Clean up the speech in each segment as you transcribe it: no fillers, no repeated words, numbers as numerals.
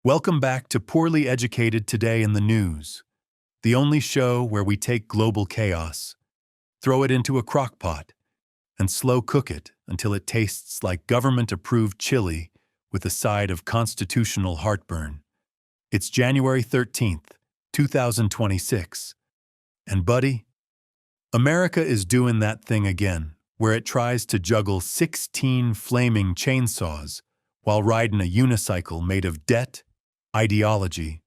Welcome back to Poorly Educated Today in the News, the only show where we take global chaos, throw it into a crock pot, and slow cook it until it tastes like government-approved chili with a side of constitutional heartburn. It's January 13th, 2026. And buddy, America is doing that thing again, where it tries to juggle 16 flaming chainsaws while riding a unicycle made of debt, ideology,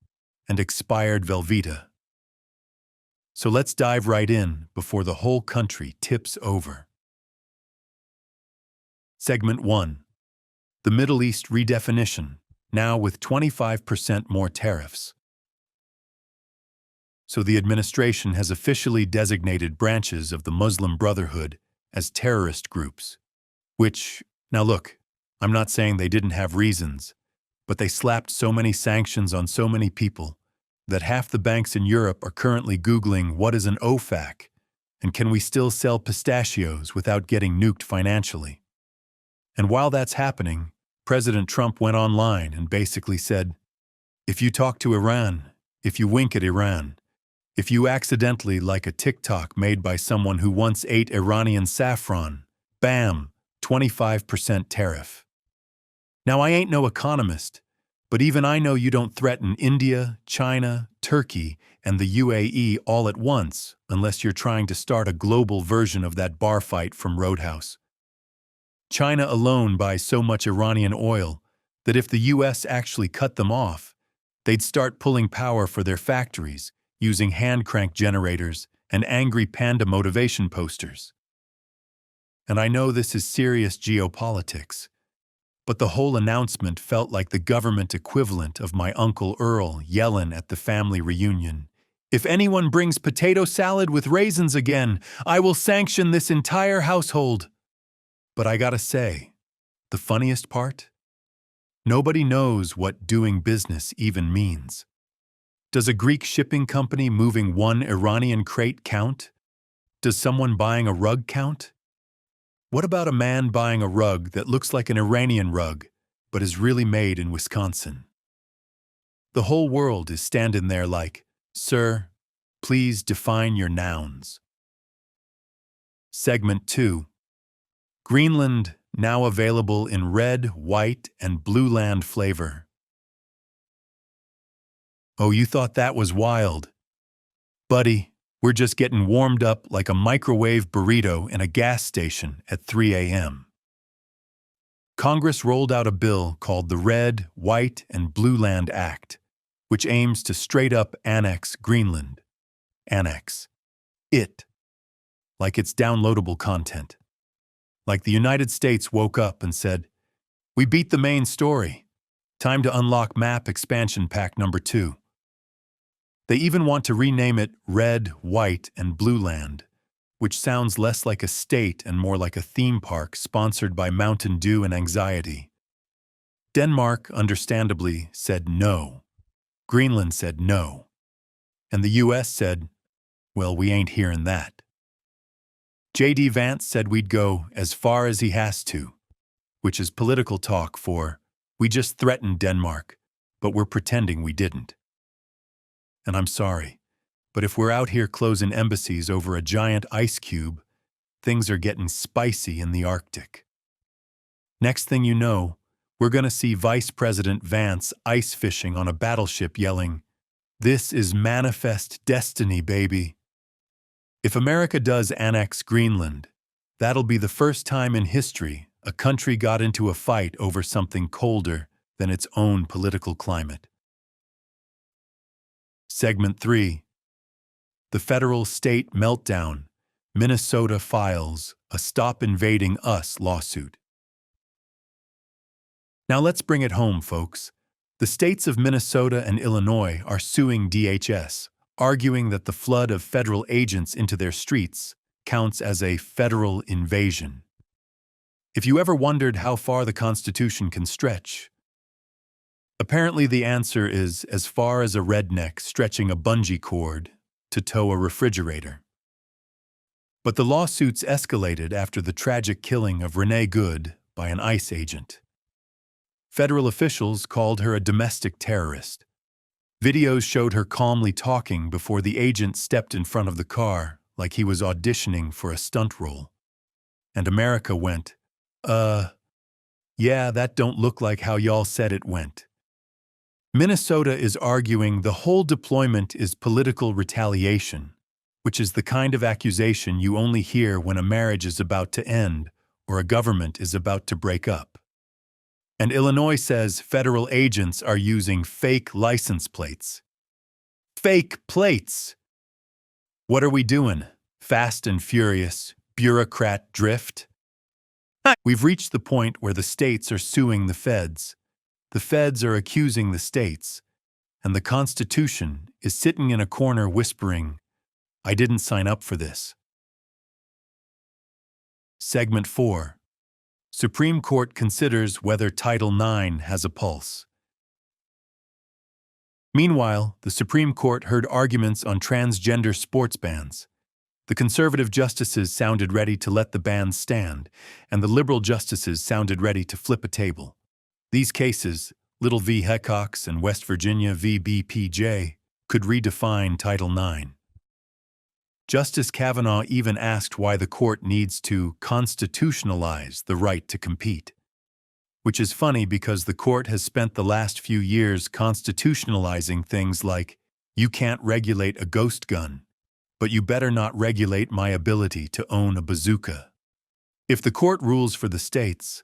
and expired Velveeta. So let's dive right in before the whole country tips over. Segment 1. The Middle East redefinition, now with 25% more tariffs. So the administration has officially designated branches of the Muslim Brotherhood as terrorist groups, which, now look, I'm not saying they didn't have reasons, but they slapped so many sanctions on so many people that half the banks in Europe are currently Googling what is an OFAC and can we still sell pistachios without getting nuked financially. And while that's happening, President Trump went online and basically said, if you talk to Iran, if you wink at Iran, if you accidentally like a TikTok made by someone who once ate Iranian saffron, bam, 25% tariff. Now, I ain't no economist, but even I know you don't threaten India, China, Turkey, and the UAE all at once unless you're trying to start a global version of that bar fight from Roadhouse. China alone buys so much Iranian oil that if the US actually cut them off, they'd start pulling power for their factories using hand-crank generators and angry panda motivation posters. And I know this is serious geopolitics, but the whole announcement felt like the government equivalent of my Uncle Earl yelling at the family reunion, "If anyone brings potato salad with raisins again, I will sanction this entire household." But I gotta say, the funniest part? Nobody knows what doing business even means. Does a Greek shipping company moving one Iranian crate count? Does someone buying a rug count? What about a man buying a rug that looks like an Iranian rug, but is really made in Wisconsin? The whole world is standing there like, "Sir, please define your nouns." Segment 2. Greenland, now available in red, white, and blue land flavor. Oh, you thought that was wild? Buddy, we're just getting warmed up like a microwave burrito in a gas station at 3 a.m. Congress rolled out a bill called the Red, White, and Blue Land Act, which aims to straight-up annex Greenland. Annex it. Like it's downloadable content. Like the United States woke up and said, "We beat the main story. Time to unlock map expansion pack number 2. They even want to rename it Red, White, and Blue Land, which sounds less like a state and more like a theme park sponsored by Mountain Dew and anxiety. Denmark, understandably, said no. Greenland said no. And the US said, well, we ain't hearing that. J.D. Vance said we'd go as far as he has to, which is political talk for, we just threatened Denmark, but we're pretending we didn't. And I'm sorry, but if we're out here closing embassies over a giant ice cube, things are getting spicy in the Arctic. Next thing you know, we're going to see Vice President Vance ice fishing on a battleship yelling, "This is manifest destiny, baby." If America does annex Greenland, that'll be the first time in history a country got into a fight over something colder than its own political climate. Segment 3. The Federal State Meltdown. Minnesota files a Stop Invading Us lawsuit. Now let's bring it home, folks. The states of Minnesota and Illinois are suing DHS, arguing that the flood of federal agents into their streets counts as a federal invasion. If you ever wondered how far the Constitution can stretch, apparently the answer is as far as a redneck stretching a bungee cord to tow a refrigerator. But the lawsuits escalated after the tragic killing of Renee Good by an ICE agent. Federal officials called her a domestic terrorist. Videos showed her calmly talking before the agent stepped in front of the car like he was auditioning for a stunt role. And America went, yeah, that don't look like how y'all said it went. Minnesota is arguing the whole deployment is political retaliation, which is the kind of accusation you only hear when a marriage is about to end or a government is about to break up. And Illinois says federal agents are using fake license plates. Fake plates! What are we doing? Fast and furious, bureaucrat drift? We've reached the point where the states are suing the feds. The feds are accusing the states. And the Constitution is sitting in a corner whispering, I didn't sign up for this. Segment 4. Supreme Court considers whether Title IX has a pulse. Meanwhile, the Supreme Court heard arguments on transgender sports bans. The conservative justices sounded ready to let the bans stand, and the liberal justices sounded ready to flip a table. These cases, Little v. Heckox and West Virginia v. BPJ, could redefine Title IX. Justice Kavanaugh even asked why the court needs to constitutionalize the right to compete. Which is funny because the court has spent the last few years constitutionalizing things like, you can't regulate a ghost gun, but you better not regulate my ability to own a bazooka. If the court rules for the states,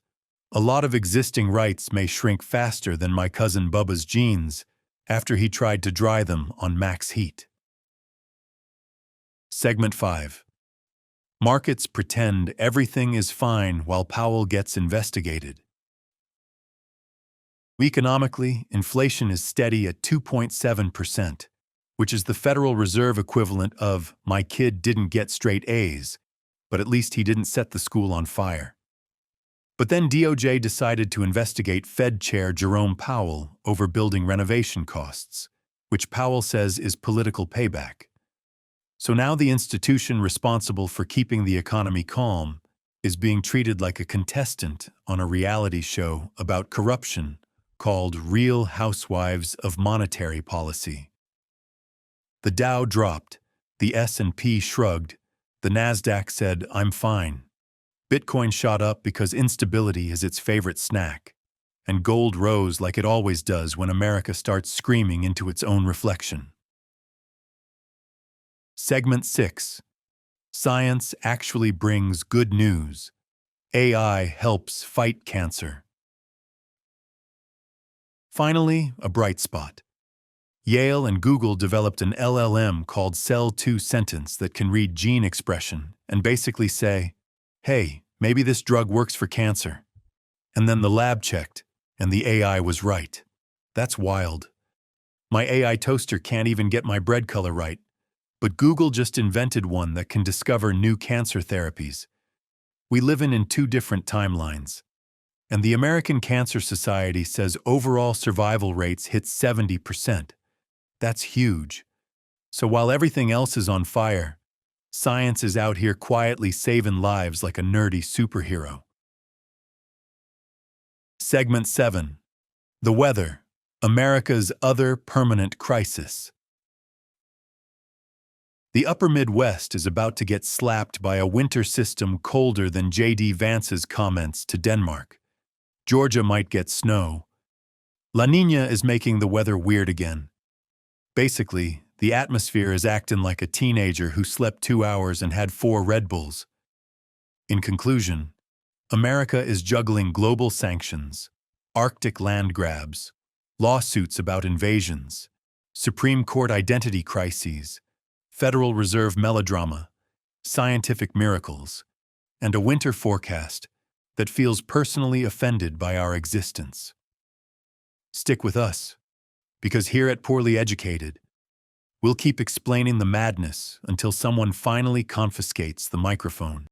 a lot of existing rights may shrink faster than my cousin Bubba's jeans after he tried to dry them on max heat. Segment 5. Markets pretend everything is fine while Powell gets investigated. Economically, inflation is steady at 2.7%, which is the Federal Reserve equivalent of, my kid didn't get straight A's, but at least he didn't set the school on fire. But then DOJ decided to investigate Fed Chair Jerome Powell over building renovation costs, which Powell says is political payback. So now the institution responsible for keeping the economy calm is being treated like a contestant on a reality show about corruption called Real Housewives of Monetary Policy. The Dow dropped, the S&P shrugged, the Nasdaq said, I'm fine. Bitcoin shot up because instability is its favorite snack, and gold rose like it always does when America starts screaming into its own reflection. Segment 6. Science actually brings good news. AI helps fight cancer. Finally, a bright spot. Yale and Google developed an LLM called Cell2 Sentence that can read gene expression and basically say, hey, maybe this drug works for cancer. And then the lab checked, and the AI was right. That's wild. My AI toaster can't even get my bread color right. But Google just invented one that can discover new cancer therapies. We live in two different timelines. And the American Cancer Society says overall survival rates hit 70%. That's huge. So while everything else is on fire, science is out here quietly saving lives like a nerdy superhero. Segment 7. The weather, America's other permanent crisis. The upper Midwest is about to get slapped by a winter system colder than J.D. Vance's comments to Denmark. Georgia might get snow. La Niña is making the weather weird again. Basically, the atmosphere is acting like a teenager who slept 2 hours and had 4 Red Bulls. In conclusion, America is juggling global sanctions, Arctic land grabs, lawsuits about invasions, Supreme Court identity crises, Federal Reserve melodrama, scientific miracles, and a winter forecast that feels personally offended by our existence. Stick with us, because here at Poorly Educated, we'll keep explaining the madness until someone finally confiscates the microphone.